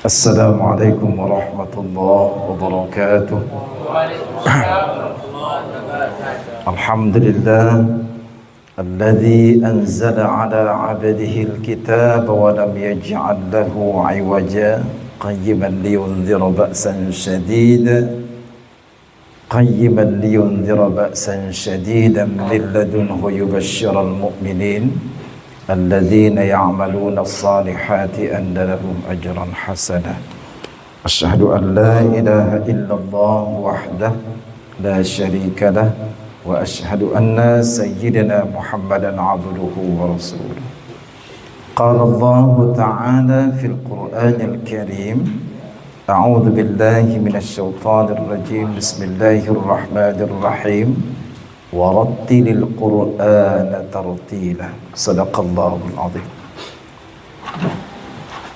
Assalamualaikum warahmatullahi wabarakatuh. Alhamdulillah alladzi anzala ala 'abdihi al-kitaba wa lam yaj'al lahu 'iwaja qayyiman liyunzira ba'san shadidan min ladunhu yubashshiral mu'minin الذين يعملون الصالحات أن لهم أجرا حسنا أشهد أن لا إله إلا الله وحده لا شريك له وأشهد أن سيدنا محمدا عبده ورسوله قال الله تعالى في القرآن الكريم أعوذ بالله من الشيطان الرجيم بسم الله الرحمن الرحيم ورتل القرآن ترتيلا صدق الله العظيم.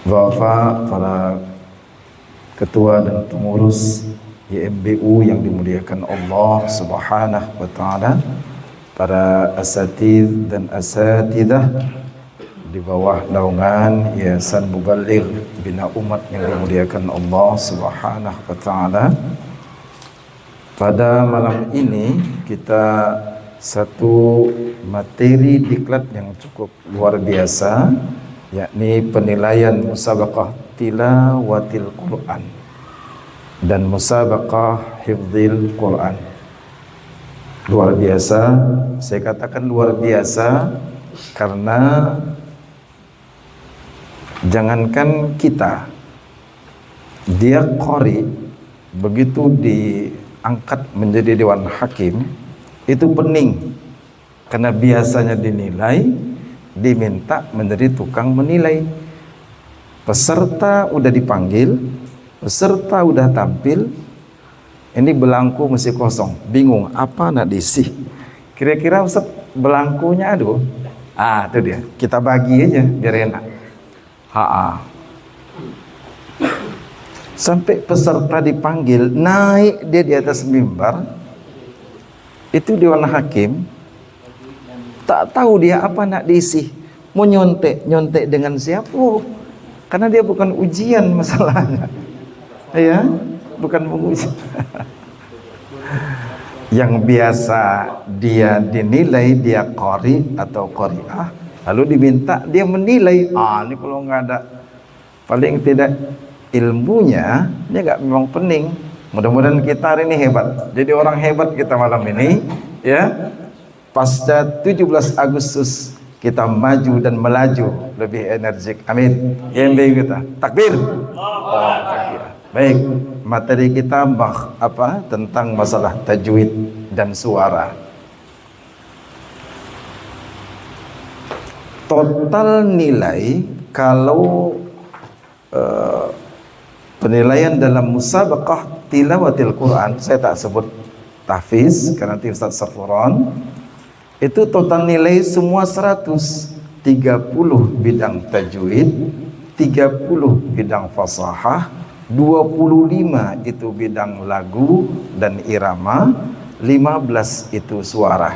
Bapak, para ketua dan pengurus YMBU yang dimuliakan Allah Subhanahu wa taala, para asatidz dan asatidah di bawah naungan Yayasan Mubaligh Bina Umat yang dimuliakan Allah Subhanahu wa taala. Pada malam ini kita satu materi diklat yang cukup luar biasa, yakni penilaian musabaqah tilawatil Quran dan musabaqah hifdzil Quran. Luar biasa, saya katakan luar biasa karena jangankan kita, dia qari, begitu diangkat menjadi dewan hakim itu pening, karena biasanya dinilai, diminta menjadi tukang menilai. Peserta udah dipanggil, peserta udah tampil, ini belangku masih kosong, bingung apa nak diisi. Kira-kira Ustaz belangkunya aduh, itu dia, kita bagi aja biar enak. Sampai peserta dipanggil, naik dia di atas mimbar, itu dewan hakim tak tahu dia apa nak diisi, mau nyontek dengan siapa, karena dia bukan ujian masalahnya, ya, bukan menguji. Yang biasa dia dinilai, dia qari atau qari'ah, lalu diminta dia menilai. Ini kalau nggak ada paling tidak ilmunya, dia nggak memang pening. Mudah-mudahan kita hari ini hebat, jadi orang hebat kita malam ini, ya. Pasca 17 Agustus kita maju dan melaju lebih energik. Amin. YMB kita. Takbir. Takbir. Baik, materi kita tentang masalah tajwid dan suara. Total nilai kalau penilaian dalam musabaqah tilawatil Quran, saya tak sebut tahfiz karena nanti Ustaz Safuron, itu total nilai semua 130 bidang tajwid, 30 bidang fasahah, 25 itu bidang lagu dan irama, 15 itu suara.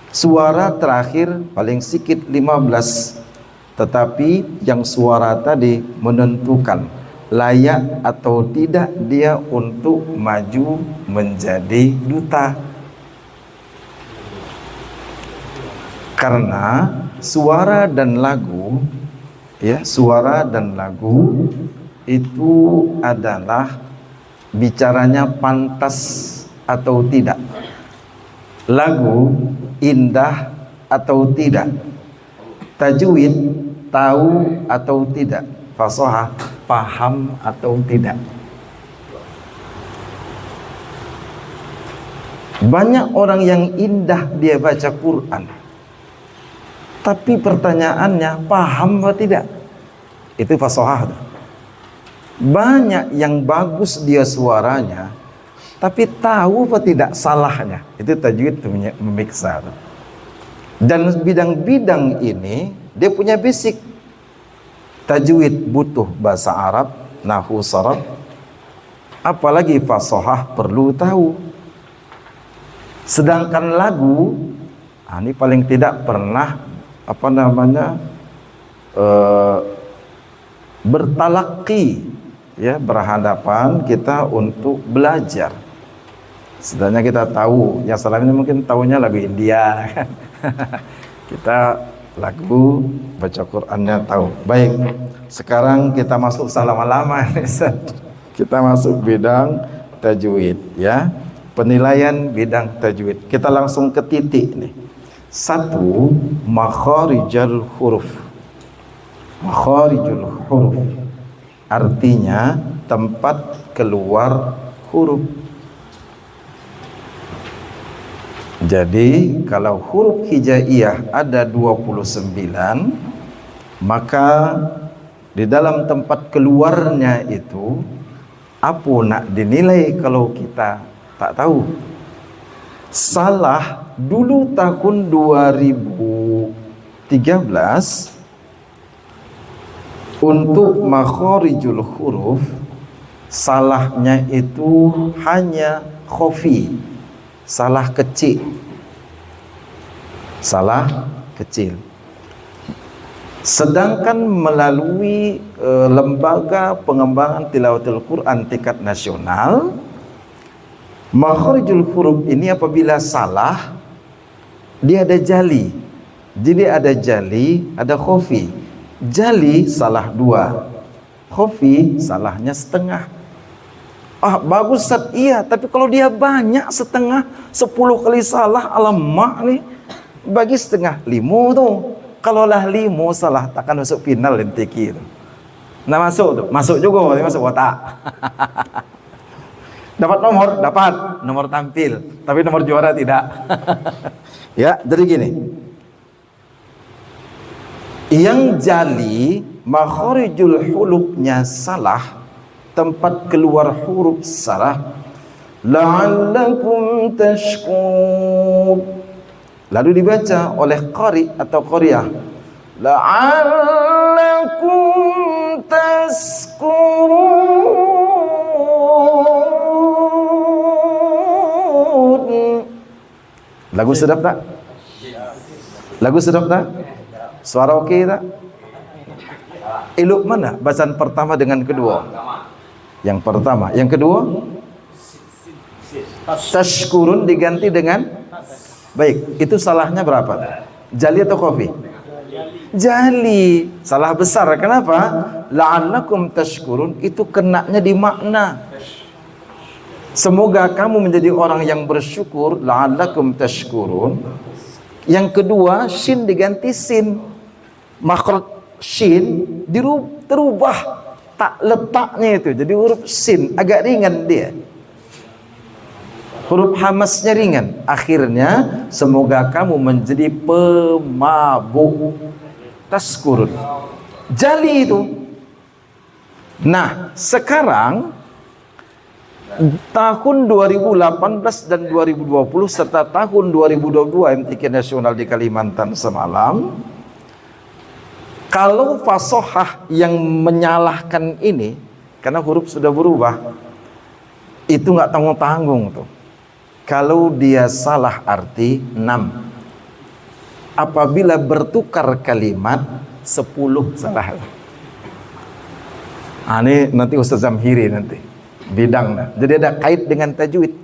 Suara terakhir paling sedikit 15, tetapi yang suara tadi menentukan layak atau tidak dia untuk maju menjadi duta. Karena suara dan lagu, ya, suara dan lagu itu adalah bicaranya pantas atau tidak, lagu indah atau tidak, tajwid tahu atau tidak, fasahah paham atau tidak. Banyak orang yang indah dia baca Quran, tapi pertanyaannya paham atau tidak, itu fasahah. Banyak yang bagus dia suaranya, tapi tahu atau tidak salahnya, itu tajwid memiksa. Dan bidang-bidang ini dia punya basic. Tajwid butuh bahasa Arab, nahwu saraf, apalagi fasahah perlu tahu. Sedangkan lagu, ini paling tidak pernah bertalaki, ya, berhadapan kita untuk belajar. Setidaknya kita tahu, yang selama ini mungkin tahunya lagu India kan. Kita lagu baca Qur'annya tahu. Baik, sekarang kita masuk lama-lama. Kita masuk bidang tajwid, ya. Penilaian bidang tajwid. Kita langsung ke titik nih. 1. Makharijul huruf. Makharijul huruf artinya tempat keluar huruf. Jadi kalau huruf hijaiyah ada 29, maka di dalam tempat keluarnya itu apa nak dinilai kalau kita tak tahu. Salah dulu tahun 2013 untuk makharijul huruf, salahnya itu hanya khafi, salah kecil. Salah kecil. Sedangkan melalui lembaga pengembangan tilawatul Quran tingkat nasional, makharijul huruf ini apabila salah, dia ada jali. Jadi ada jali, ada khafi. Jali salah 2, khafi salahnya setengah. Ah, bagus Ustaz, iya, tapi kalau dia banyak setengah, 10 kali salah, alamak nih, bagi setengah 5 tuh. Kalau lah 5 salah, takkan masuk final NTQ itu. Nah masuk tuh, masuk juga, masuk otak. Dapat nomor tampil, tapi nomor juara tidak. Ya, jadi gini. Yang jali makharijul hurufnya salah, tempat keluar huruf salah. La'allakum tashkur. Lalu dibaca oleh qari atau qariah. La'allakum tashkurun. Lagu sedap tak? Lagu sedap tak? Suara oke tak? Iluk mana bacaan pertama dengan kedua? Yang pertama. Yang kedua? Tashkurun diganti dengan? Baik, itu salahnya berapa? Jali atau khafi? Jali. Salah besar. Kenapa? La'allakum tashkurun, itu kenanya di makna. Semoga kamu menjadi orang yang bersyukur. La'allakum tashkurun. Yang kedua, shin diganti sin. Makhraj shin terubah tak letaknya itu jadi huruf sin, agak ringan dia, huruf hamasnya ringan. Akhirnya semoga kamu menjadi pemabuk. Tashkurun jali itu. Nah sekarang tahun 2018 dan 2020 serta tahun 2022 MTQ nasional di Kalimantan semalam, kalau fasohah yang menyalahkan ini, karena huruf sudah berubah, itu nggak tanggung-tanggung tuh. Kalau dia salah arti 6, apabila bertukar kalimat 10 salah. Ini nanti Ustaz Zamhiri nanti bidangnya. Jadi ada kait dengan tajwid.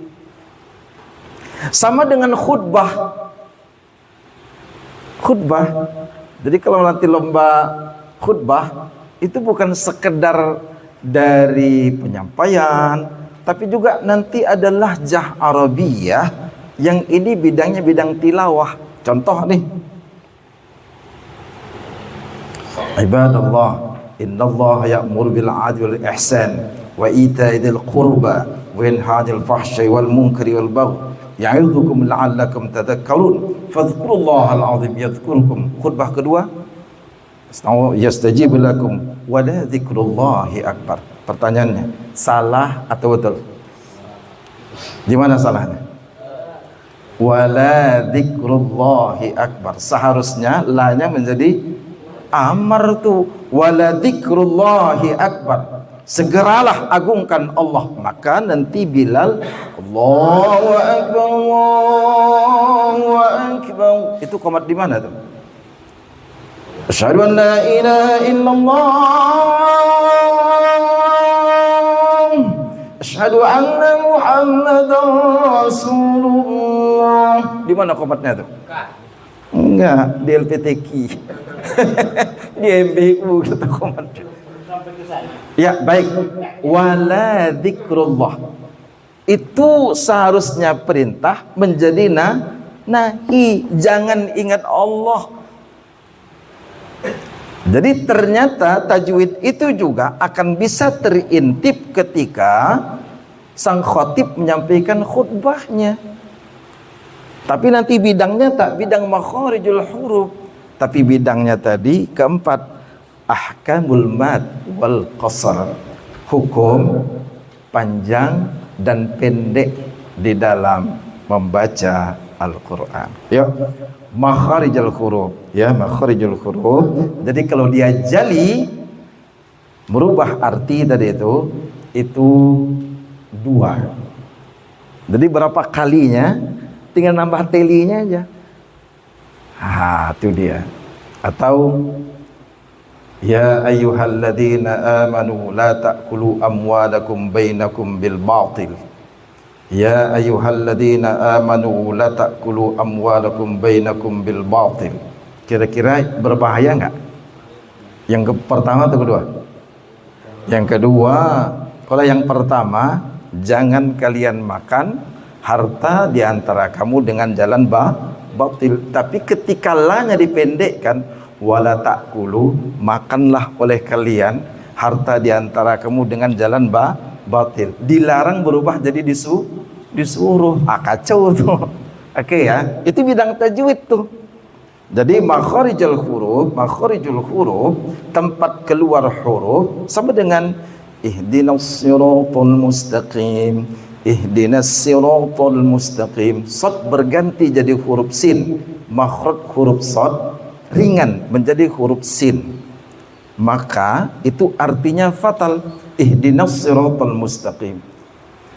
Sama dengan khutbah. Jadi kalau nanti lomba khutbah itu bukan sekedar dari penyampaian, tapi juga nanti ada lahjah Arabiyah yang ini bidangnya bidang tilawah. Contoh nih. Ibadallah, innallaha ya'muru bil 'adli wal ihsan wa ita'i dzil qurba wa yanha 'anil fahsya'i wal munkari wal baghi ya'idzukum la'allakum tadhakkarun fadhkurullahal 'azim yadhkurukum. Khutbah kedua, yastajib lakum wa la dzikrullahi akbar. Pertanyaannya, salah atau betul? Di mana salahnya? Wa la dzikrullahi akbar. Seharusnya la-nya menjadi amar tuh. Wa la dzikrullahi akbar. Segeralah agungkan Allah. Maka nanti Bilal Allahu akbar, Allahu akbar. Itu qomat di mana tuh? Asyhadu an la ilaha illallah. Asyhadu anna Muhammadar Rasulullah. Di mana komatnya tuh? Enggak, di LPTQ. Di MBU kita komatnya. Ya, baik. Wala dzikrullah. Itu seharusnya perintah menjadi nahi. Jangan ingat Allah. Jadi ternyata tajwid itu juga akan bisa terintip ketika sang khotib menyampaikan khutbahnya. Tapi nanti bidangnya tak bidang makharijul huruf, tapi bidangnya tadi keempat, ahkamul mad wal qasar, hukum panjang dan pendek di dalam membaca Al-Quran. Yuk, makharijul huruf, ya, makharijul huruf. Jadi kalau dia jali merubah arti tadi itu dua. Jadi berapa kalinya? Tinggal nambah telinya aja. Itu dia. Atau ya ayyuhalladzina amanu la ta'kulu amwalakum bainakum bil batil. Ya ayyuhalladzina amanu la ta'kulu amwalakum bainakum bil batil. Kira-kira berbahaya enggak? Yang pertama atau kedua? Yang kedua, kalau yang pertama, jangan kalian makan harta di antara kamu dengan jalan batil. Tapi ketika lanya dipendekkan, wala ta'kulu, makanlah oleh kalian harta di antara kamu dengan jalan batil. Dilarang berubah jadi disuruh. Kacau tuh. Oke ya, itu bidang tajwid tuh. Jadi makharijul huruf, tempat keluar huruf sama dengan ihdinas siratal mustaqim. Ihdinas siratal mustaqim. Shad berganti jadi huruf sin. Makhraj huruf shad ringan menjadi huruf sin. Maka itu artinya fatal. Ihdinas siratal mustaqim.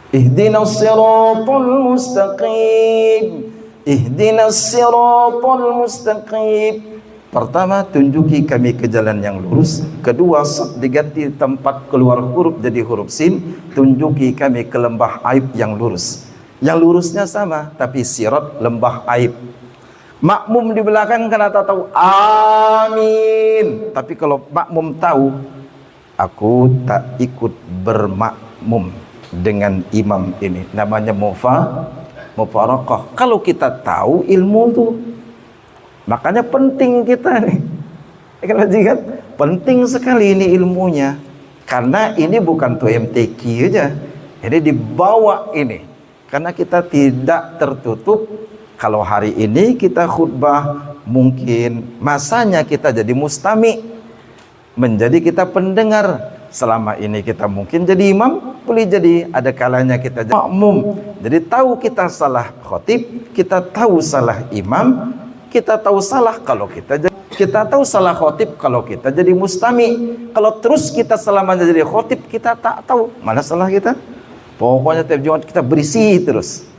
Ihdinas siratal mustaqim. Ihdinas siratal mustaqim. Pertama, tunjuki kami ke jalan yang lurus. Kedua, diganti tempat keluar huruf jadi huruf sin. Tunjuki kami ke lembah aib yang lurus. Yang lurusnya sama, tapi sirat lembah aib. Makmum di belakang karena tak tahu amin. Tapi kalau makmum tahu, aku tak ikut bermakmum dengan imam ini. Namanya mufaraqah. Kalau kita tahu ilmu tuh, makanya penting kita nih. Kalau kan penting sekali ini ilmunya. Karena ini bukan tuh MTQ aja. Ini dibawa ini. Karena kita tidak tertutup. Kalau hari ini kita khutbah, mungkin masanya kita jadi mustami. Menjadi kita pendengar. Selama ini kita mungkin jadi imam, boleh jadi ada kalanya kita jadi makmum. Jadi tahu kita salah khotib, kita tahu salah imam, kita tahu salah kalau kita tahu salah khotib kalau kita jadi mustami. Kalau terus kita selama jadi khotib kita tak tahu mana salah kita. Pokoknya tiap Jumat kita berisi terus.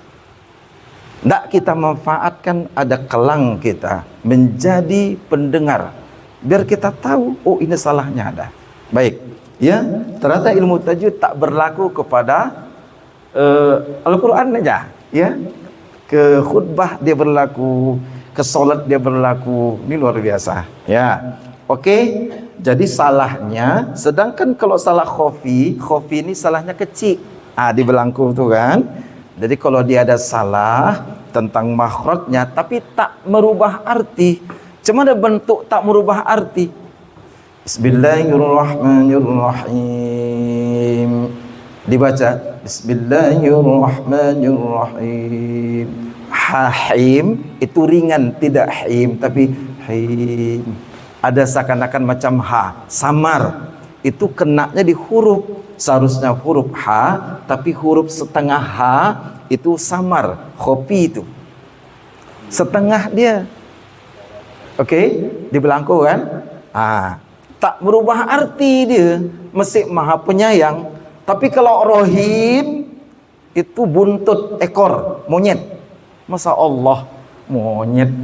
Tidak kita manfaatkan ada kelang kita menjadi pendengar. Biar kita tahu, oh ini salahnya ada. Baik, ya, ternyata ilmu tajwid tak berlaku kepada Al-Quran aja, ya. Ke khutbah dia berlaku, ke sholat dia berlaku. Ini luar biasa, ya. Oke, jadi salahnya, sedangkan kalau salah khofi ini salahnya kecil. Di belangku tuh kan. Jadi kalau dia ada salah tentang makhrajnya tapi tak merubah arti, cuma ada bentuk tak merubah arti. Bismillahirrahmanirrahim. Dibaca Bismillahirrahmanirrahim. Hahim itu ringan, tidak him tapi him. Ada seakan-akan macam ha, samar. Itu kenanya di huruf. Seharusnya huruf ha, tapi huruf setengah ha itu samar, khofi itu. Setengah dia. Oke, di belangko kan? Tak merubah arti dia. Mesti maha penyayang. Tapi kalau rohim itu buntut ekor monyet. Masa Allah monyet?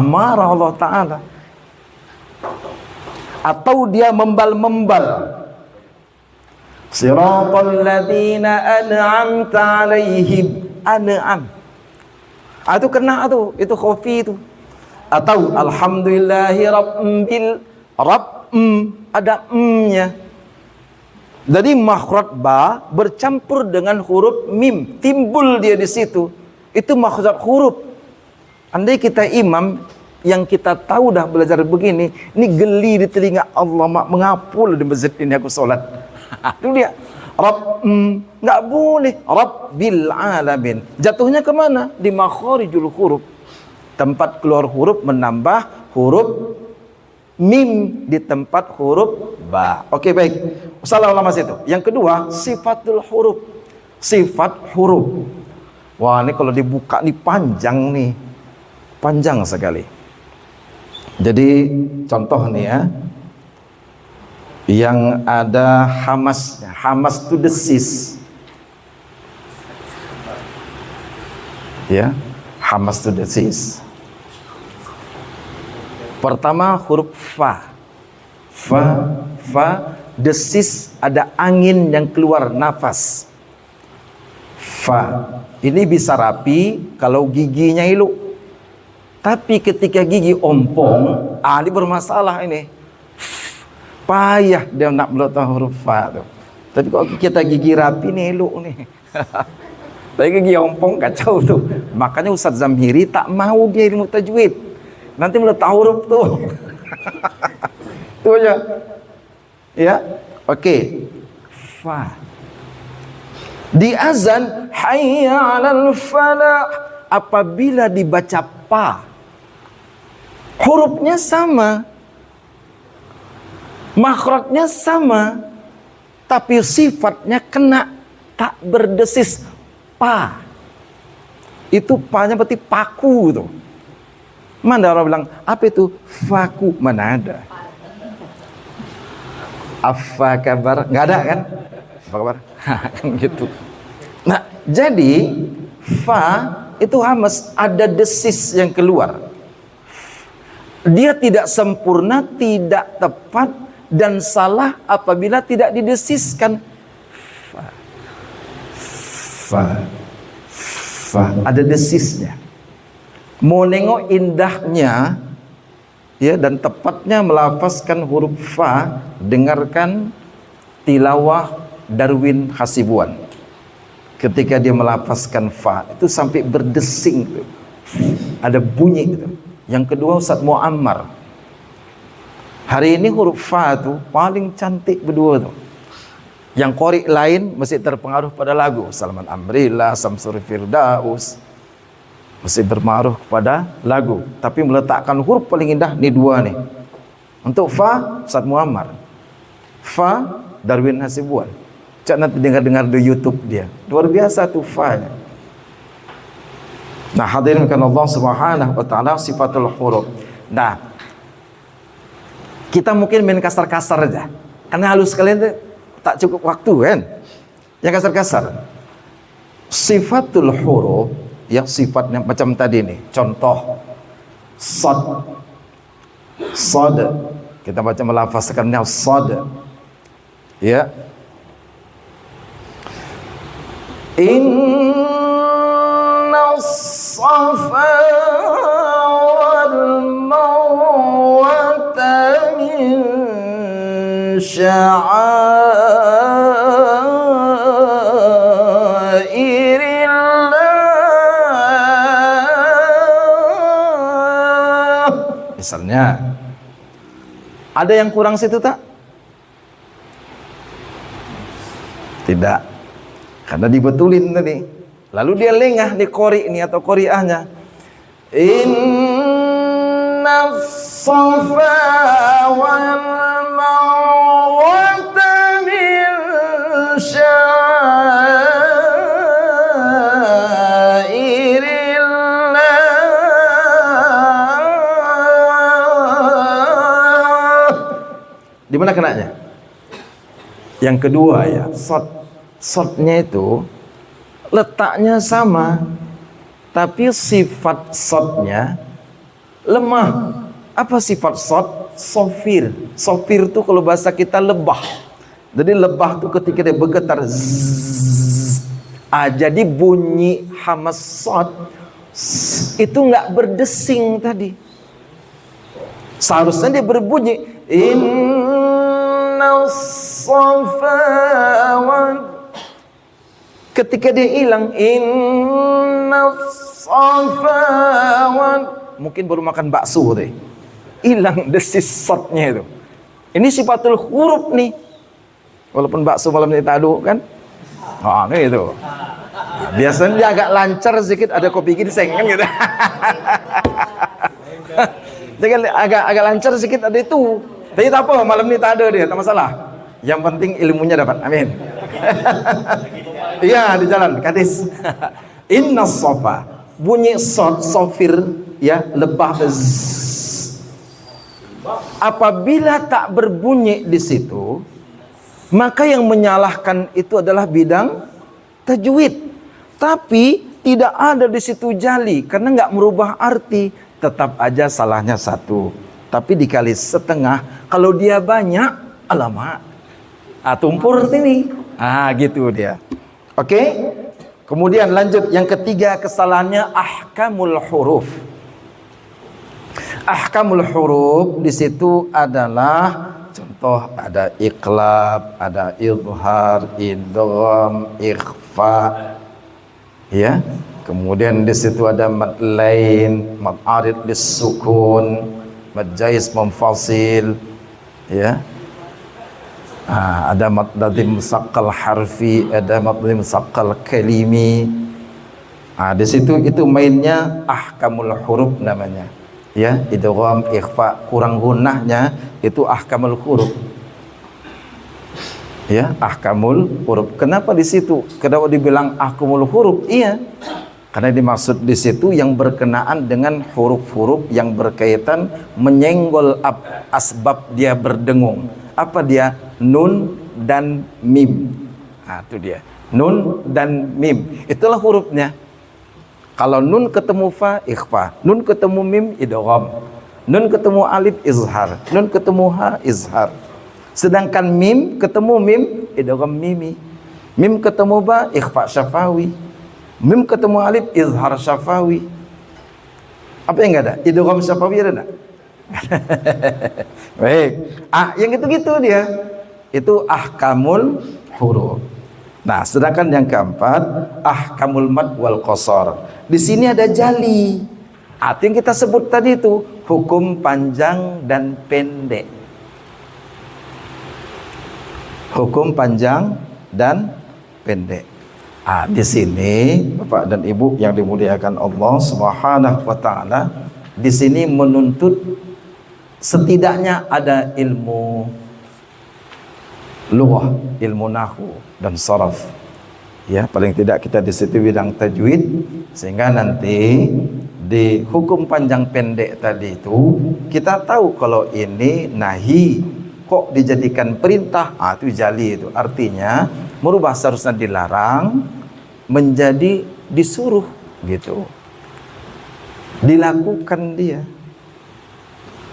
Marah Allah Ta'ala. atau dia membal-membal. Siratal ladzina an'amta 'alaihim. An'am. Itu kena tuh, itu khafi itu. Atau alhamdulillahi rabbil ada nya. Jadi makhraj ba bercampur dengan huruf mim, timbul dia di situ. Itu makhraj huruf. Andai kita imam yang kita tahu dah belajar begini, ini geli di telinga Allah, mengapul di masjid ini aku solat. Itu dia. Nggak boleh. Rabbil alamin. Jatuhnya kemana? Di makharijul huruf. Tempat keluar huruf menambah huruf mim di tempat huruf ba. Oke, baik. Salah ulama situ. Yang kedua, sifatul huruf. Sifat huruf. Wah, ini kalau dibuka nih panjang nih. Panjang sekali. Jadi contoh nih ya. Yang ada hamasnya. Hamas itu desis. Ya. Hamas itu desis. Pertama huruf fa. Fa desis, ada angin yang keluar, nafas. Fa. Ini bisa rapi kalau giginya hilu. Tapi ketika gigi ompong, ini bermasalah ini. Payah dia nak meletak huruf fa tuh. Tapi kalau kita gigi rapi nih hilu nih. Tapi gigi ompong kacau tuh. Makanya Ustaz Zamhiri tak mau dia ilmu tajwid. Nanti meletak huruf tuh. Itu aja. Ya. Oke. Fa. Di azan hayya 'alal falah, apabila dibaca pa, hurufnya sama, makhrajnya sama, tapi sifatnya kena, tak berdesis. Pa. Itu pa-nya berarti paku tuh. Mana orang bilang, apa itu faku? Mana ada? Apa kabar? Nggak ada kan? Apa kabar? Kan gitu. Nah, jadi fa itu hamas, ada desis yang keluar. Dia tidak sempurna, tidak tepat, dan salah apabila tidak didesiskan. Fa. Ada desisnya. Mau nengok indahnya ya dan tepatnya melafazkan huruf fa, dengarkan tilawah Darwin Hasibuan. Ketika dia melafazkan fa itu sampai berdesing gitu. Ada bunyi gitu. Yang kedua Ustaz Muammar. Hari ini huruf fa itu paling cantik berdua tuh. Yang qori lain mesti terpengaruh pada lagu Salman Amrila, Samsuri Firdaus, mesti berpengaruh kepada lagu. Tapi meletakkan huruf paling indah nih dua nih. Untuk fa Ustaz Muammar, fa Darwin Hasibuan. Cak nanti dengar-dengar di YouTube dia. Luar biasa tuh fa-nya. Nah, hadirin kan Allah Subhanahu wa taala sifatul huruf. Nah, kita mungkin main kasar-kasar aja. Karena halus kalian tak cukup waktu kan. Yang kasar-kasar. Sifatul huruf yang sifatnya macam tadi nih. Contoh sad. Sad. Kita baca melafazkannya sad. Ya. Inna safa wal marwata min sya'airillah. Misalnya ada yang kurang situ tak? Tidak. Karena dibetulin tadi. Lalu dia lengah di qori ini atau qoriahnya. Inna safa wal marwata min sya'airillah. Di mana kenanya? Yang kedua ya, sodnya itu letaknya sama, tapi sifat sodnya lemah. Apa sifat sod? sofir. Sofir tuh kalau bahasa kita lebah. Jadi lebah tuh ketika dia bergetar, zzz. Jadi bunyi hamas sod itu nggak berdesing tadi. Seharusnya dia berbunyi inna safa. Ketika dia hilang inna safa, mungkin baru makan bakso deh, hilang desis sodnya itu. Ini sifatul huruf nih. Walaupun bakso malam ini tadu kan, ini itu. Biasanya dia agak lancar sedikit, ada kopi ginseng kan gitu. Dia kan agak lancar sedikit, ada itu. Tapi tak apa, malam ini tak ada dia, tak masalah. Yang penting ilmunya dapat. Amin. Iya, di jalan kadis. Inna sofa, bunyi sofir ya, lebah apabila tak berbunyi di situ, maka yang menyalahkan itu adalah bidang tajwid. Tapi tidak ada di situ jali karena nggak merubah arti, tetap aja salahnya satu. Tapi dikali setengah, kalau dia banyak, alamak, tumpur ini. Gitu dia. Oke? Kemudian lanjut yang ketiga kesalahannya ahkamul huruf. Ahkamul huruf di situ adalah contoh ada iqlab, ada idhar, idgham, ikhfa. Ya. Kemudian di situ ada mad lain, mad arid lis-sukun, mad jais munfasil. Ya. Ada mad ladhi musaqqal harfi, ada mad ladhi musaqqal kalimi. Di situ itu mainnya ahkamul huruf namanya. Ya, idgham, ikhfa, kurang gunahnya itu ahkamul huruf. Ya, ahkamul huruf. Kenapa di situ? Kenapa dibilang ahkamul huruf? Iya. Karena dimaksud di situ yang berkenaan dengan huruf-huruf yang berkaitan menyenggol asbab dia berdengung. Apa dia? Nun dan mim. Itu dia. Nun dan mim. Itulah hurufnya. Kalau nun ketemu fa, ikhfa. Nun ketemu mim, idgham. Nun ketemu alif, izhar. Nun ketemu ha, izhar. Sedangkan mim ketemu mim, idgham mimi. Mim ketemu ba, ikhfa syafawi. Mim ketemu alif, izhar syafawi. Apa yang enggak ada? Idgham syafawi ada enggak? Baik. Yang gitu-gitu dia. Itu ahkamul huruf. Nah, sedangkan yang keempat ahkamul mad wal qasar. Di sini ada jali. Itu yang kita sebut tadi itu hukum panjang dan pendek. Hukum panjang dan pendek. Di sini Bapak dan Ibu yang dimuliakan Allah Subhanahu wa taala, di sini menuntut setidaknya ada ilmu lughah, ilmu nahwu dan sharaf. Ya, paling tidak kita di situ bidang tajwid, sehingga nanti di hukum panjang pendek tadi itu kita tahu kalau ini nahi kok dijadikan perintah, itu jali, itu artinya merubah seharusnya dilarang menjadi disuruh gitu. Dilakukan dia.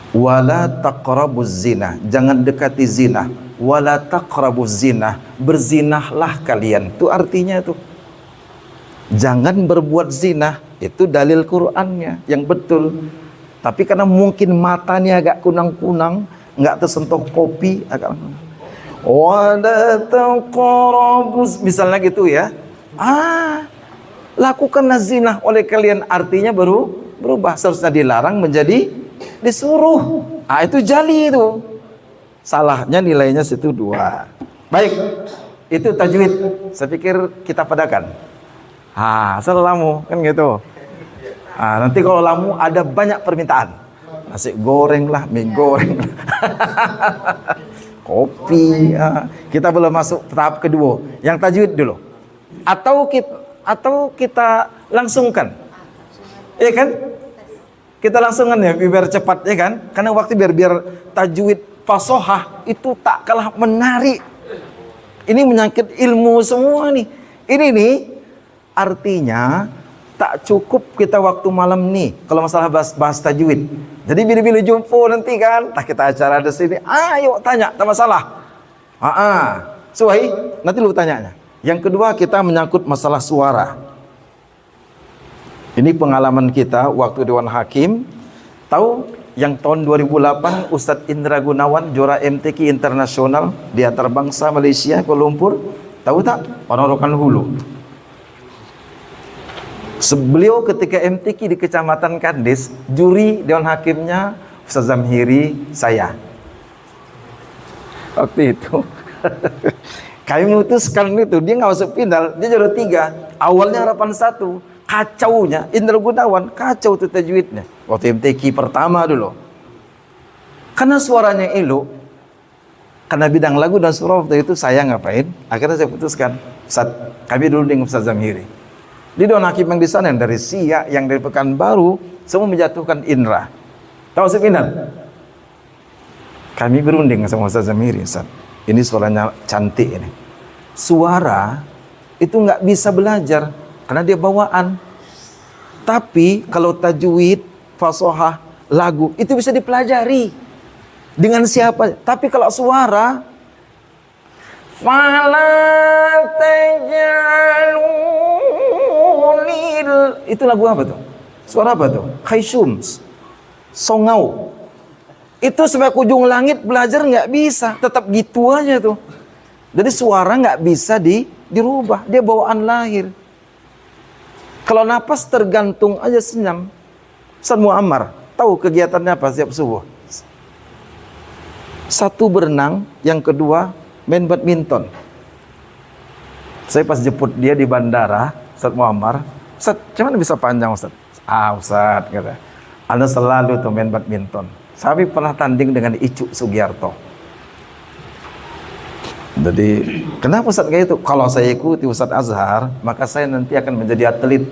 Wala taqrabuz zina, jangan dekati zina. Wala taqrabuz zina, berzinahlah kalian. Itu artinya itu. Jangan berbuat zina. Itu dalil Qur'annya yang betul. Tapi karena mungkin matanya agak kunang-kunang, enggak tersentuh kopi, agak wala taqrabuz, misalnya gitu ya. Lakukanlah zina oleh kalian, artinya baru berubah, seharusnya dilarang menjadi disuruh. Itu jali itu. Salahnya nilainya situ 2. Baik, itu tajwid. Saya pikir kita padakan. Asal lamu kan gitu. Nanti kalau lamu ada banyak permintaan. Nasi goreng lah, mie goreng lah. Kopi. Kita belum masuk tahap kedua. Yang tajwid dulu. Atau kita langsungkan. Iya kan? Kita langsungkan ya biar cepat ya kan? Karena waktu biar tajwid fasohah itu tak kalah menarik. Ini menyangkut ilmu semua nih. Ini nih artinya tak cukup kita waktu malam nih kalau masalah bahas tajwid. Jadi bila-bila jumpa nanti kan, tak kita acara di sini, ayo tanya, tak masalah. Suai, nanti lu tanyanya. Yang kedua kita menyangkut masalah suara. Ini pengalaman kita waktu Dewan Hakim. Tahu yang tahun 2008 Ustadz Indra Gunawan juara MTQ internasional di antarbangsa Malaysia Kuala Lumpur. Tahu tak? Ponorokan Hulu. Beliau ketika MTQ di Kecamatan Kandis, juri Dewan Hakimnya Ustaz Zamhiri, saya. Waktu itu kami memutuskan itu, dia nggak masuk final, dia juara 3. Awalnya harapan 1, kacaunya Indra Gunawan, kacau tuh tajwidnya. Waktu MTQ pertama dulu. Karena suaranya elok, karena bidang lagu dan surah waktu itu saya ngapain? Akhirnya saya putuskan, Ustaz, kami dulu dengan Ustaz Zamhiri. Di Dewan Hakim yang di sana, yang dari Siak, yang dari Pekanbaru, semua menjatuhkan Indra. Tahu sih final? Kami berunding sama Ustaz Zamhiri, Ustaz. Ini suaranya cantik ini. Suara itu nggak bisa belajar karena dia bawaan. Tapi kalau tajwid, fasahah, lagu itu bisa dipelajari dengan siapa. Tapi kalau suara, itu lagu apa tuh? Suara apa tuh? Khayshum, Songau. Itu sampai ke ujung langit belajar nggak bisa, tetap gitu aja tuh. Jadi suara nggak bisa dirubah, dia bawaan lahir. Kalau napas tergantung aja senyam. Ustaz Muammar, tahu kegiatannya apa setiap subuh? 1 berenang, yang kedua main badminton. Saya pas jemput dia di bandara, Ustaz Muammar, Ustaz, cuman bisa panjang Ustaz? Ustaz, kata, Anda selalu tuh main badminton. Saya pernah tanding dengan Icuk Sugiarto. Jadi, kenapa Ustaz kayak itu? Kalau saya ikuti Ustaz Azhar, maka saya nanti akan menjadi atlet.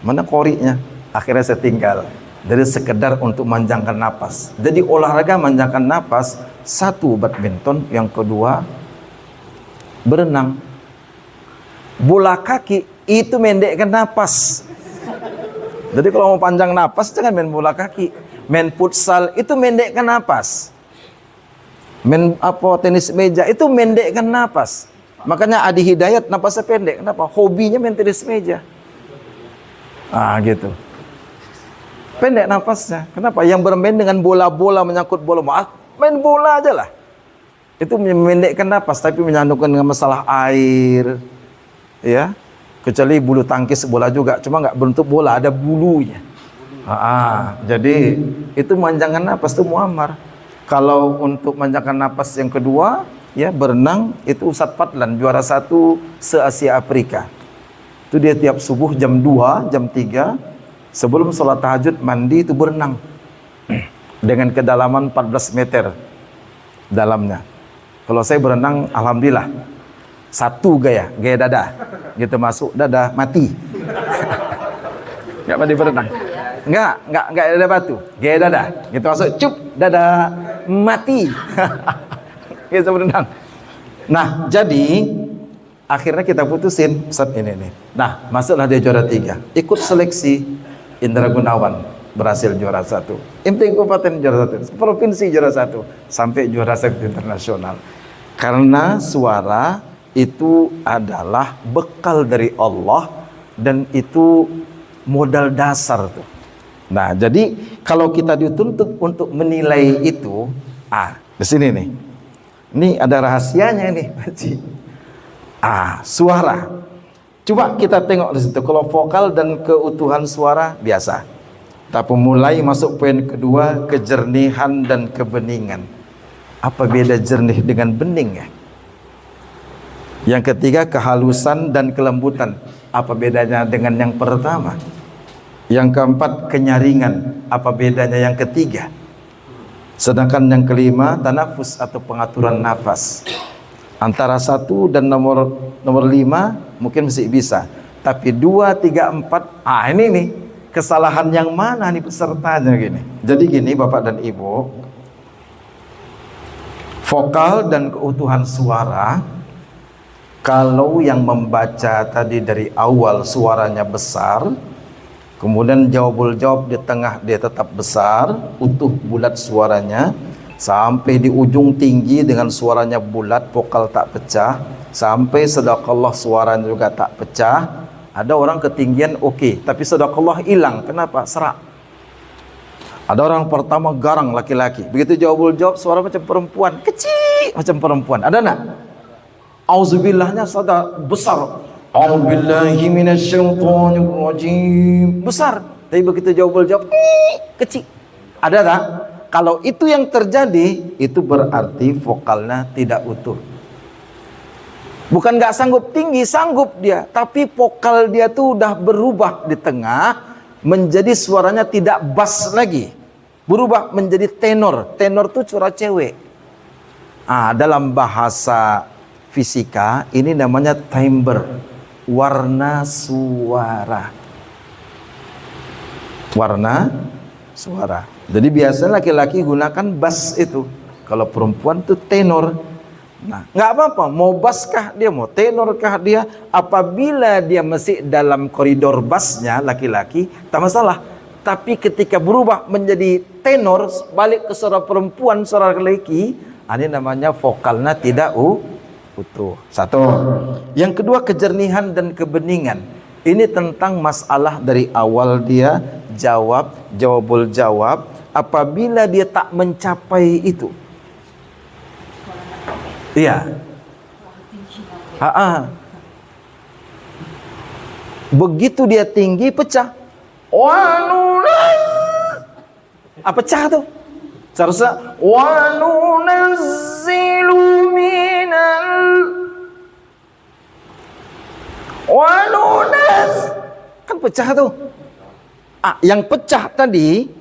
Mana korinya? Akhirnya saya tinggal. Jadi sekedar untuk manjangkan napas. Jadi olahraga manjangkan napas, 1 badminton, yang kedua berenang. Bola kaki itu mendekkan napas. Jadi kalau mau panjang napas jangan main bola kaki. Main futsal itu mendekkan napas. Main tenis meja itu mendekkan napas. Makanya Adi Hidayat napasnya pendek. Kenapa? Hobinya main tenis meja. Gitu. Pendek napasnya. Kenapa? Yang bermain dengan bola-bola, menyangkut bola, main bola aja lah. Itu memendekkan napas, tapi menyandungkan dengan masalah air, ya. Kecuali bulu tangkis bola juga, cuma nggak bentuk bola, ada bulunya. Jadi itu manjangkan napas itu Muammar. Kalau untuk manjangkan napas yang kedua, ya berenang, itu Ustadz Fadlan juara 1 se-Asia Afrika. Itu dia tiap subuh jam 2, jam 3 sebelum sholat tahajud mandi itu berenang dengan kedalaman 14 meter dalamnya. Kalau saya berenang alhamdulillah 1 gaya dada gitu, masuk dada mati. Enggak mandi berenang. Enggak ada batu. Gaya dada gitu, masuk cup dada mati. Gitu berenang. Nah, jadi akhirnya kita putusin Ustaz ini. Nah, masuklah dia juara 3. Ikut seleksi Indra Gunawan, berhasil juara 1. MTQ Kabupaten juara 1, provinsi juara 1, sampai juara 1 internasional. Karena suara itu adalah bekal dari Allah dan itu modal dasar tuh. Nah, jadi kalau kita dituntut untuk menilai itu, di sini nih. Ini ada rahasianya nih, Haji. Suara. Coba kita tengok di situ. Kalau vokal dan keutuhan suara biasa. Tapi mulai masuk poin kedua, kejernihan dan kebeningan. Apa beda jernih dengan bening ya? Yang ketiga, kehalusan dan kelembutan. Apa bedanya dengan yang pertama? Yang keempat, kenyaringan. Apa bedanya yang ketiga? Sedangkan yang kelima, tanafus atau pengaturan nafas. Antara 1 dan nomor 5 mungkin masih bisa. Tapi 2, 3, 4, ini nih kesalahan yang mana nih pesertanya gini. Jadi gini Bapak dan Ibu, vokal dan keutuhan suara, kalau yang membaca tadi dari awal suaranya besar, Kemudian jawabul jawab di tengah dia tetap besar, utuh bulat suaranya, sampai di ujung tinggi dengan suaranya bulat, vokal tak pecah, sampai sadaqallah suaranya juga tak pecah. Ada orang ketinggian oke, tapi sadaqallah hilang. Kenapa? Serak. Ada orang pertama garang laki-laki, begitu jawabul jawab suara macam perempuan, kecil macam perempuan. Ada nak? Auzubillahnya sada besar. A'udzubillahi minasyaitonirrajim. Besar. Tapi begitu jawabul jawab kecil. Ada tak? Kalau itu yang terjadi, itu berarti vokalnya tidak utuh. Bukan nggak sanggup tinggi, sanggup dia, tapi vokal dia tuh udah berubah di tengah menjadi suaranya tidak bass lagi, berubah menjadi tenor. Tenor tuh suara cewek. Dalam bahasa fisika ini namanya timbre, warna suara. Warna suara. Jadi biasanya laki-laki gunakan bass itu, kalau perempuan tuh tenor. Nah, nggak apa-apa, mau bass kah dia, mau tenor kah dia, apabila dia masih dalam koridor bassnya laki-laki, tak masalah. Tapi ketika berubah menjadi tenor, balik ke suara perempuan, suara laki-laki, ini namanya vokalnya tidak utuh. Satu. Yang kedua, kejernihan dan kebeningan. Ini tentang masalah dari awal dia jawabul jawab. Apabila dia tak mencapai itu, iya. Begitu dia tinggi pecah. Pecah tuh. Seharusnya wa nunazzilu kan pecah tuh. Yang pecah tadi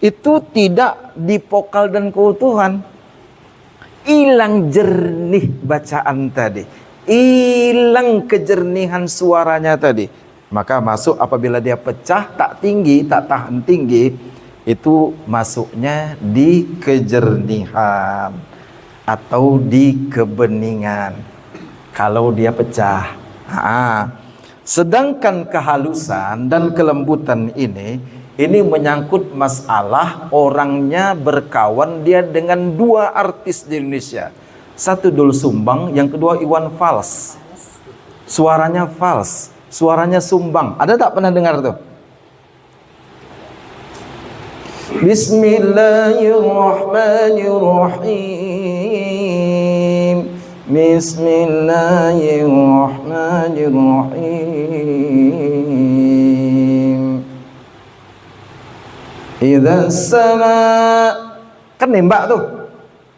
itu tidak di vokal dan keutuhan. Hilang jernih bacaan tadi, hilang kejernihan suaranya tadi. Maka masuk apabila dia pecah, tak tinggi, tak tahan tinggi, itu masuknya di kejernihan atau di kebeningan kalau dia pecah. Sedangkan kehalusan dan kelembutan ini menyangkut masalah orangnya berkawan dia dengan dua artis di Indonesia. Satu Doel Sumbang, yang kedua Iwan Fals. Suaranya fals, suaranya sumbang. Ada tak pernah dengar tuh? Bismillahirrahmanirrahim. Bismillahirrahmanirrahim. Idza sama, kan nembak tuh.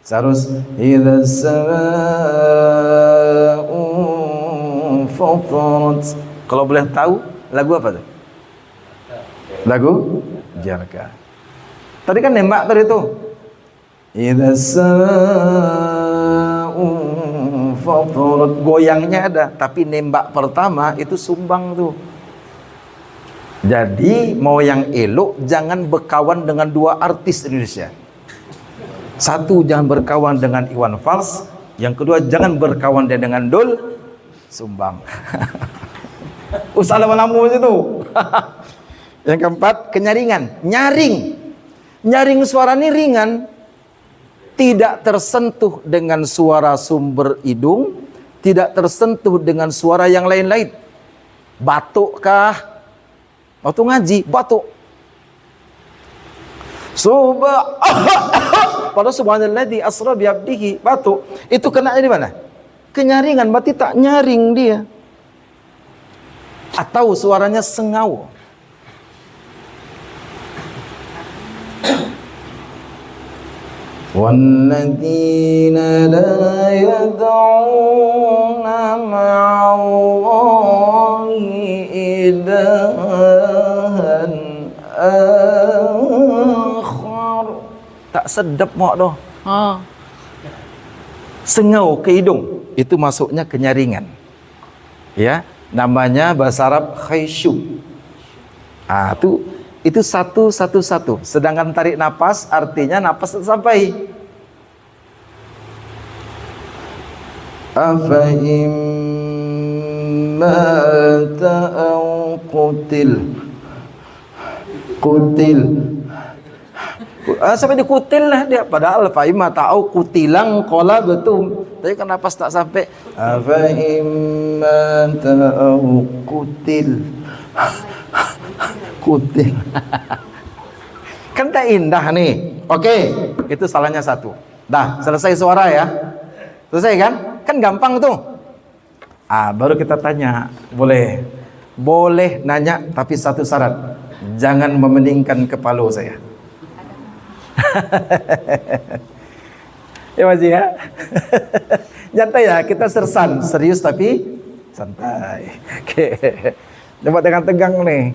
Harus idza sama'u fatarat. Kalau boleh tahu lagu apa tuh? Lagu Jarka. Tadi kan nembak tadi tuh. Idza sama'u fatarat, goyangnya ada, tapi nembak pertama itu sumbang tuh. Jadi mau yang elok jangan berkawan dengan dua artis Indonesia. Satu, jangan berkawan dengan Iwan Fals. Yang kedua, jangan berkawan dengan Doel Sumbang. Usaha lama-lama itu. Yang keempat, kenyaringan. Nyaring suara ini ringan, tidak tersentuh dengan suara sumber hidung, tidak tersentuh dengan suara yang lain-lain. Batuk kah? Waktu ngaji, batuk. Pada subhanalladzi asra bi 'abdihi, batuk. Itu kena di mana? Kenyaringan, berarti tak nyaring dia. Atau suaranya sengau. Walladzina la yad'una ma'allahi ilahan akhar. Tak sedap mak doh. Sengau ke hidung, itu masuknya kenyaringan. Ya, namanya bahasa Arab khaysyum. Itu satu. Sedangkan tarik napas artinya napas sampai. Afa imma ta'aw qutil Kutil. Sampai dikutil lah dia. Padahal fa'ima ta'au kutilang kola betul. Tapi kenapa tak sampai fa'ima ta'au kutil. Kutil. Kan tak indah nih. Oke, itu salahnya satu. Dah, selesai suara ya. Selesai kan? Kan gampang tuh. Baru kita tanya. Boleh nanya, tapi satu syarat. Jangan memeningkan kepala saya. Ya Mas ya. Nyantai ya, kita sersan, serius tapi santai. Oke. Coba tegang-tegang nih.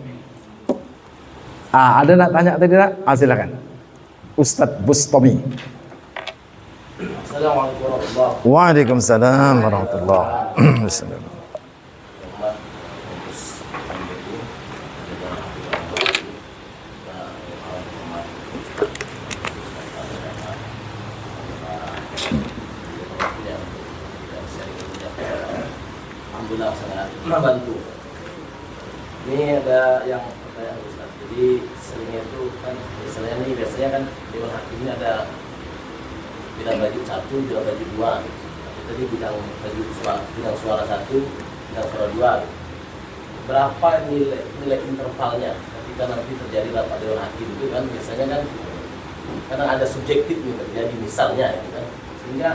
Ada nak tanya tadi nak? Silakan. Ustadz Bustami. Assalamualaikum warahmatullahi wabarakatuh. Waalaikumsalam warahmatullahi wabarakatuh. Alhamdulillah sangat membantu. Ini ada yang pertanyaan Ustaz. Jadi seringnya itu kan biasanya kan Dewan Hakim ini ada bidang baju satu, bidang baju dua. Jadi bidang suara satu, bidang suara dua. Berapa nilai intervalnya ketika nanti terjadi rapat Dewan Hakim itu kan biasanya kan kadang ada subjektif nih terjadi misalnya gitu kan. Sehingga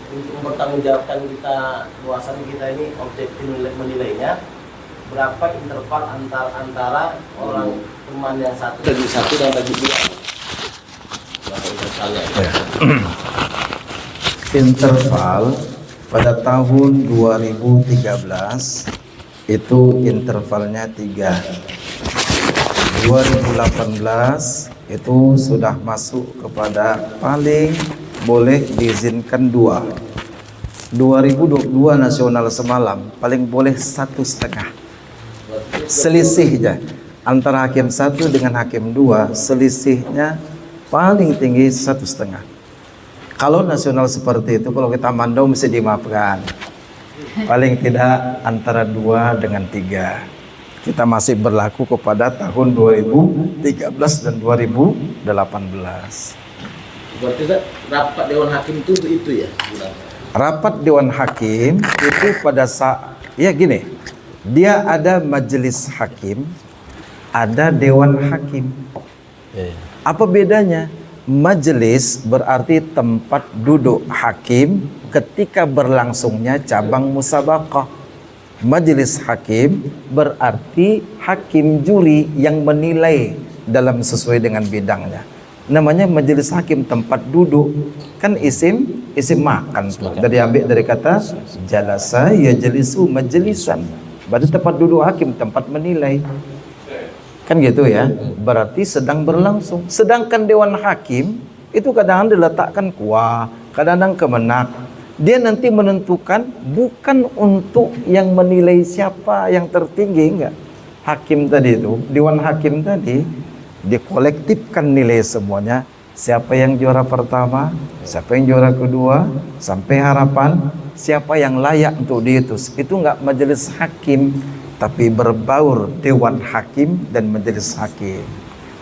untuk mempertanggungjawabkan kita luasan kita ini objektif menilainya, berapa interval antara orang teman yang satu bagi satu dan bagi dua, berapa intervalnya? Ya. Interval pada tahun 2013 itu intervalnya 3. 2018 itu sudah masuk kepada paling boleh diizinkan 2. 2022 nasional semalam paling boleh 1,5. Selisihnya antara hakim 1 dengan hakim 2 selisihnya paling tinggi 1,5. Kalau nasional seperti itu, kalau kita mandau mesti dimaafkan. Paling tidak antara 2 dengan 3. Kita masih berlaku kepada tahun 2013 dan 2018. Berarti rapat Dewan Hakim itu ya? Rapat Dewan Hakim itu pada saat, ya gini, dia ada majelis hakim, ada Dewan Hakim. Apa bedanya? Majelis berarti tempat duduk hakim ketika berlangsungnya cabang musabaqah. Majelis hakim berarti hakim juri yang menilai dalam sesuai dengan bidangnya. Namanya majelis hakim, tempat duduk. Kan isim makan tuh. Dari ambil dari kata jalasa yajlisu majlisan. Berarti tempat duduk hakim, tempat menilai. Kan gitu ya. Berarti sedang berlangsung. Sedangkan Dewan Hakim itu kadang-kadang diletakkan kuah, kadang-kadang kemenak. Dia nanti menentukan bukan untuk yang menilai siapa yang tertinggi, enggak. Hakim tadi itu, Dewan Hakim tadi dikolektifkan nilai semuanya. Siapa yang juara pertama, siapa yang juara kedua, sampai harapan siapa yang layak untuk diutus. Itu enggak majelis hakim, tapi berbaur Dewan Hakim dan majelis hakim.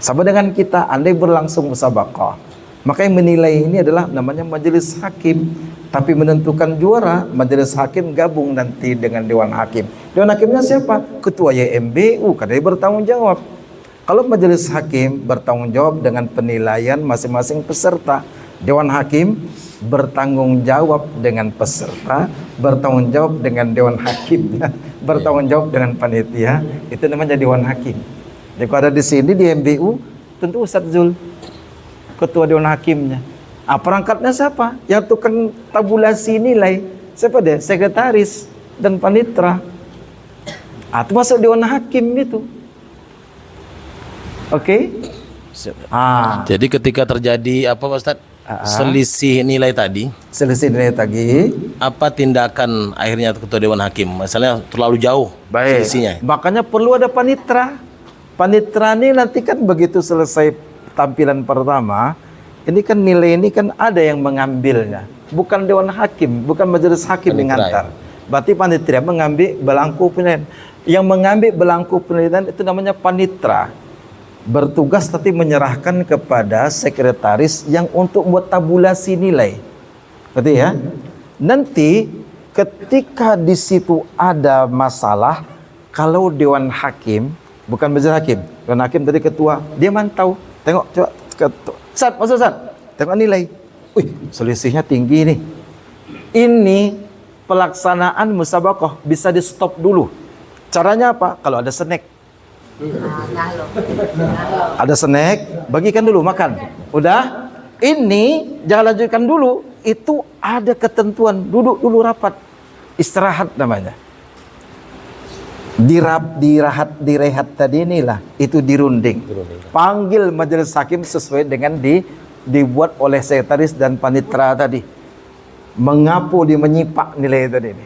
Sama dengan kita, andai berlangsung musabaqah, maka yang menilai ini adalah namanya majelis hakim. Tapi menentukan juara, majelis hakim gabung nanti dengan Dewan Hakim. Dewan Hakimnya siapa? Ketua YMBU, karena dia bertanggung jawab. Kalau majelis hakim bertanggung jawab dengan penilaian masing-masing peserta, Dewan Hakim bertanggung jawab dengan peserta, bertanggung jawab dengan Dewan Hakim, bertanggung jawab dengan panitia. Itu namanya Dewan Hakim. Jadi kalau ada di sini di MBU, tentu Ustadz Zul, ketua Dewan Hakimnya. Perangkatnya siapa? Yang tukang tabulasi nilai, siapa dia? Sekretaris dan panitra. Itu masuk Dewan Hakim itu. Oke? Jadi ketika terjadi apa Pak Ustadz? Selisih nilai tadi. Selisih nilai tadi. Apa tindakan akhirnya ketua Dewan Hakim? Misalnya terlalu jauh selisihnya. Makanya perlu ada panitra. Panitra ini nanti kan begitu selesai tampilan pertama, ini kan nilai ini kan ada yang mengambilnya. Bukan Dewan Hakim, bukan majelis hakim yang ngantar. Berarti panitra mengambil belangku penilaian. Yang mengambil belangku penilaian itu namanya panitra. bertugas tapi menyerahkan kepada sekretaris yang untuk membuat tabulasi nilai. Berarti ya. Nanti ketika di situ ada masalah, kalau Dewan Hakim, bukan majelis hakim, Dewan Hakim tadi ketua, dia mantau, tengok coba ketua, masuk tengok nilai. Wih, selisihnya tinggi nih. Ini pelaksanaan musabaqah bisa di stop dulu. Caranya apa? Kalau ada snack. Ada snack, bagikan dulu makan. Udah? Ini jangan lanjutkan dulu. Itu ada ketentuan, duduk dulu rapat. Istirahat namanya. Direhat tadi inilah itu dirunding. Panggil majelis hakim sesuai dengan dibuat oleh sekretaris dan panitera tadi. Mengapa dia menyipak nilai tadi ini?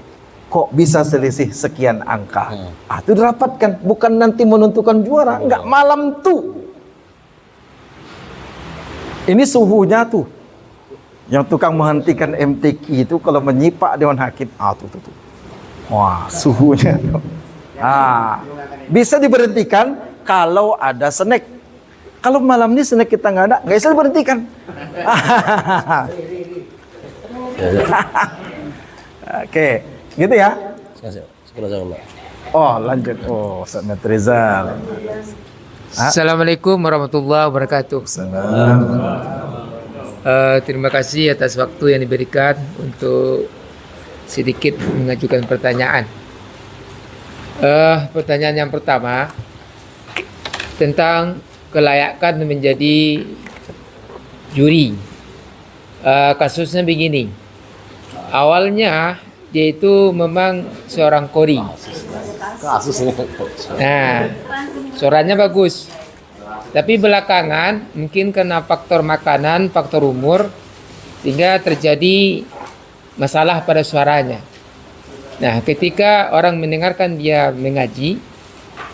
Kok bisa selisih sekian angka? Itu dirapatkan, bukan nanti menentukan juara, enggak, malam tuh. Ini suhunya tuh. Yang tukang menghentikan MTQ itu kalau menyipak Dewan Hakim, tuh. Wah, suhunya tuh. Bisa diberhentikan kalau ada snack. Kalau malam ini snack kita nggak bisa diberhentikan. Oke, gitu ya. Lanjut. Ustaz Rizal. Assalamualaikum warahmatullahi wabarakatuh. Terima kasih atas waktu yang diberikan untuk sedikit mengajukan pertanyaan. Pertanyaan yang pertama tentang kelayakan menjadi juri. Kasusnya begini. Awalnya dia itu memang seorang qori. Nah, suaranya bagus. Tapi belakangan mungkin karena faktor makanan, faktor umur, sehingga terjadi masalah pada suaranya. Nah, ketika orang mendengarkan dia mengaji,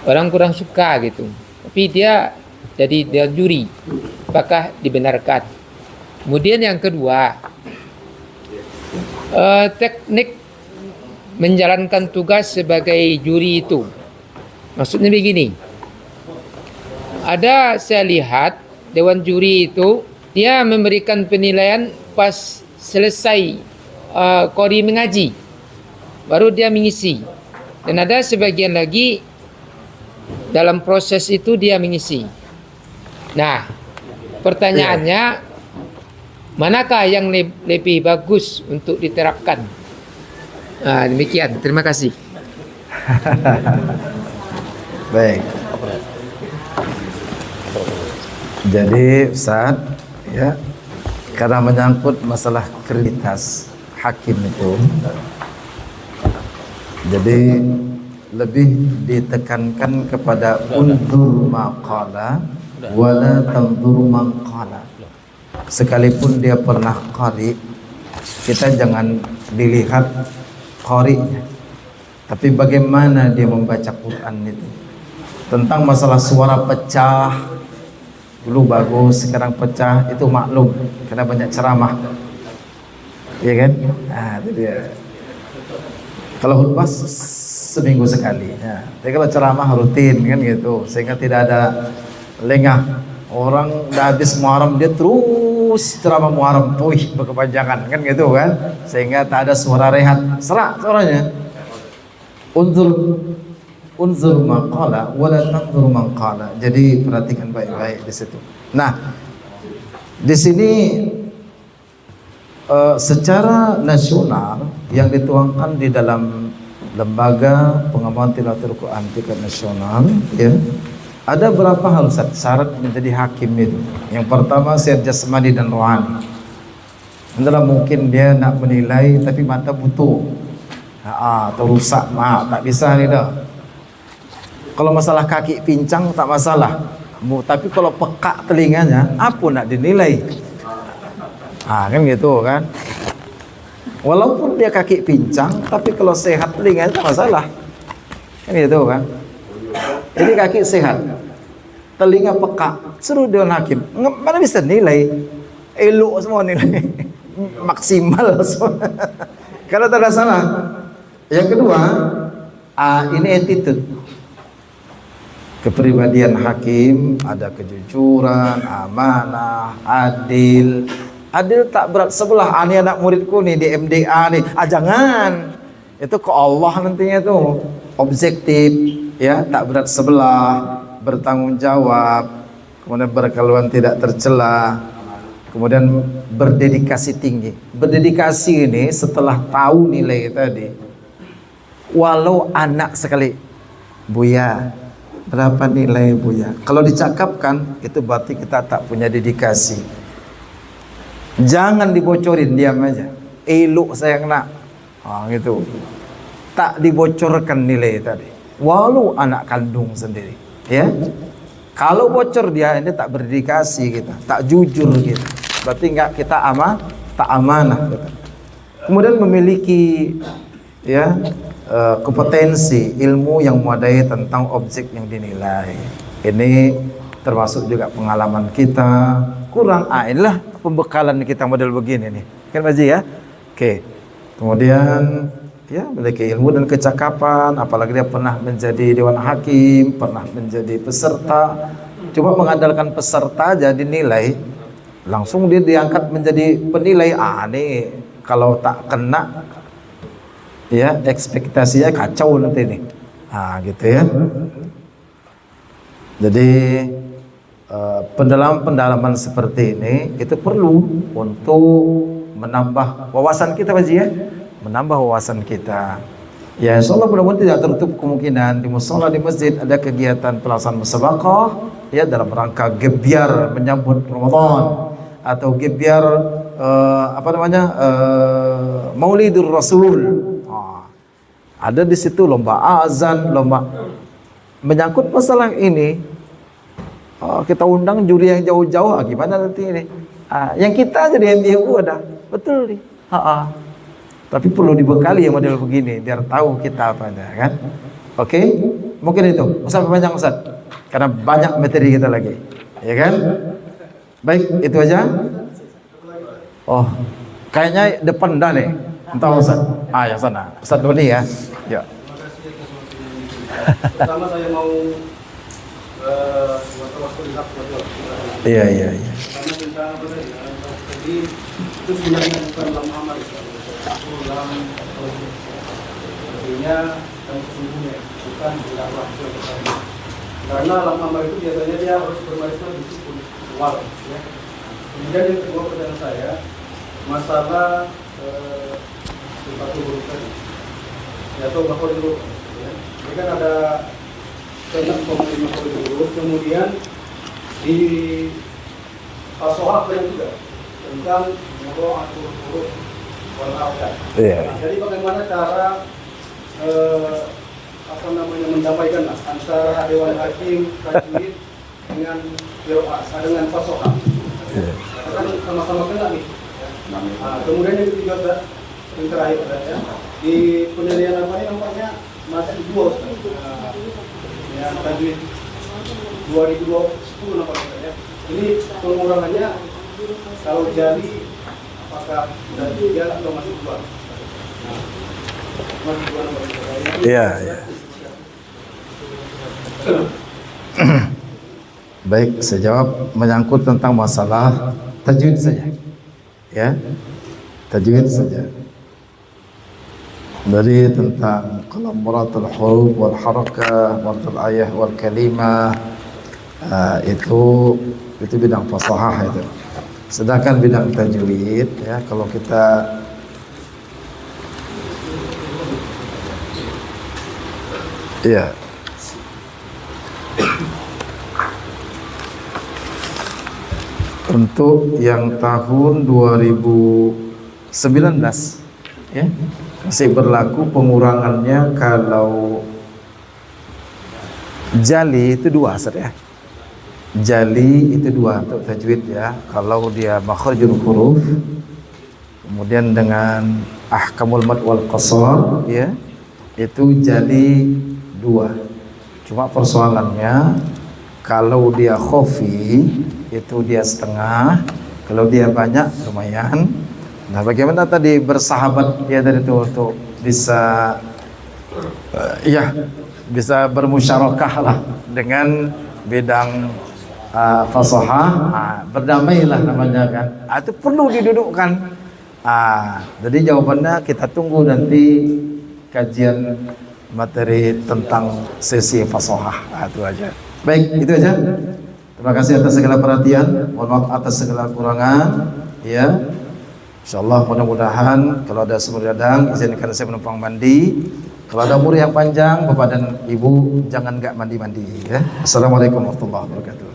orang kurang suka gitu. Tapi dia jadi juri, apakah dibenarkan? Kemudian yang kedua, teknik menjalankan tugas sebagai juri itu. Maksudnya begini. Saya lihat dewan juri itu dia memberikan penilaian pas selesai qori mengaji. Baru dia mengisi. Dan ada sebagian lagi dalam proses itu dia mengisi. Nah, pertanyaannya, manakah yang lebih bagus untuk diterapkan? Demikian, terima kasih. Baik. Jadi Ustaz, ya, karena menyangkut masalah kreditas hakim itu, jadi lebih ditekankan kepada undur maqala wala tandur maqala. Sekalipun dia pernah qari, kita jangan dilihat qari'nya, tapi bagaimana dia membaca Quran itu. Tentang masalah suara pecah, dulu bagus, sekarang pecah, itu maklum karena banyak ceramah, ya kan? Itu dia. Kalau khutbah seminggu sekali, ya. Tapi kalau ceramah rutin kan gitu, sehingga tidak ada lengah. Orang udah habis Muharram dia terus ceramah Muharram, berkepanjangan kan gitu kan, sehingga tak ada suara rehat, serak suaranya. Unzur maqala wala tanzur maqala. Jadi perhatikan baik-baik di situ. Nah, di sini secara nasional yang dituangkan di dalam lembaga pengembangan tilawatul Quran tingkat nasional, ya, ada berapa hal syarat menjadi hakim itu. Yang pertama sehat jasmani dan rohani. Adalah mungkin dia nak menilai tapi mata butuh, atau rusak, tak bisa ni dah. Kalau masalah kaki pincang tak masalah, tapi kalau pekak telinganya, apa nak dinilai? Kan gitu kan. Walaupun dia kaki pincang, tapi kalau sehat telinganya tak masalah, kan gitu kan. Jadi kaki sehat, telinga pekak, suruh Dewan Hakim, mana bisa nilai? Elok semua nilai, maksimal semua. Kalau tak ada salah. Yang kedua, ini attitude. kepribadian hakim, ada kejujuran, amanah, adil. Adil tak berat sebelah. Ini anak muridku nih di MDA nih. Jangan. Itu ke Allah nantinya tuh. Objektif, ya, tak berat sebelah, bertanggung jawab, kemudian berkeluhan tidak tercela, kemudian berdedikasi tinggi. Berdedikasi ini setelah tahu nilai tadi, walau anak sekali, Buya, berapa nilai Buya? Kalau dicakapkan, itu berarti kita tak punya dedikasi. Jangan dibocorin, diam aja. Elok sayang nak, gitu. Tak dibocorkan nilai tadi, walau anak kandung sendiri, ya. Kalau bocor dia, ini tak berdedikasi kita, tak jujur kita. Berarti enggak kita tak amanah kita. Kemudian memiliki, ya, kompetensi ilmu yang memadai tentang objek yang dinilai. Ini termasuk juga pengalaman kita kurang. Inilah pembekalan kita model begini nih, kan Pak Haji ya. Oke. Kemudian ya, memiliki ilmu dan kecakapan, apalagi dia pernah menjadi dewan hakim, pernah menjadi peserta. Cuma mengandalkan peserta jadi nilai, langsung dia diangkat menjadi penilai. Nih kalau tak kena, ya ekspektasinya kacau nanti nih. Gitu ya. Jadi pendalaman seperti ini itu perlu untuk menambah wawasan kita, Pak Haji ya. Menambah wawasan kita. Ya, insyaallah mudah-mudahan tidak tertutup kemungkinan di mushola di masjid ada kegiatan pelaksanaan musabaqah, ya, dalam rangka gebyar menyambut Ramadan atau gebyar Maulidur Rasul. Ada di situ lomba azan, lomba menyangkut masalah ini. Kita undang juri yang jauh-jauh, gimana nanti ini? Yang kita jadi MBU ada, betul nih. Tapi perlu dibekali yang model begini biar tahu kita apa kan. Oke? Mungkin itu. Ustaz panjang Ustaz. Karena banyak materi kita lagi. Ya kan? Baik, itu aja. Oh, kayaknya depan dah nih. Entah Ustaz. Yang sana. Ustaz Doni ya. Ya. Pertama saya mau Iya. karena tentang apa tadi? Jadi itu sebenarnya bukan dalam amal, dalam artinya dan sesungguhnya bukan dakwah kepada. Karena dalam amal itu biasanya dia harus berbarisnya disiplin awal, ya. Kemudian yang kedua pertanyaan saya masalah sifatul huruf tadi, atau bahwa dulu, ya. Ini kan ada tentang pemerintah huruf, kemudian di fasohah juga tentang mura'atul huruf wal arkan. Jadi bagaimana cara mendamaikan antara dewan hakim tajwid dengan dengan fasohah. Kan sama-sama kena nih. Kemudian yang ketiga yang terakhir ya, di penilaian apa ini nampaknya masih dua yang tajwid 2010 nampaknya ya. Ini pengurangannya kalau jadi apakah sudah 3 atau masih 2? Masih 2 nampaknya. Iya. Baik, saya jawab menyangkut tentang masalah tajwid saja. Ya. Tajwid saja. Dari tentang muratul huruf wal harakah, muratul ayah wal kalimah, itu bidang fasahah itu. Sedangkan bidang tajwid, ya, kalau kita ya untuk yang tahun 2019, ya, masih berlaku pengurangannya. Kalau jali itu 2 Ustaz ya. Jali itu 2 untuk tajwid ya. Kalau dia makhrijul huruf, kemudian dengan ahkamul mad wal qasar ya, itu jali 2. Cuma persoalannya kalau dia khafi itu dia setengah, kalau dia banyak lumayan. Nah, bagaimana tadi bersahabat dia dari itu untuk bisa ya bisa bermusyarakah lah dengan bidang fasahah, berdamailah namanya kan. Itu perlu didudukkan. Jadi jawabannya kita tunggu nanti kajian materi tentang sesi fasahah. Itu aja. Baik, itu aja. Terima kasih atas segala perhatian. Mohon maaf atas segala kekurangan. Ya. Insyaallah mudah-mudahan kalau ada sumur dadang izinkan saya menumpang mandi. Kalau ada umur yang panjang, Bapak dan Ibu jangan enggak mandi-mandi ya. Assalamualaikum warahmatullahi wabarakatuh.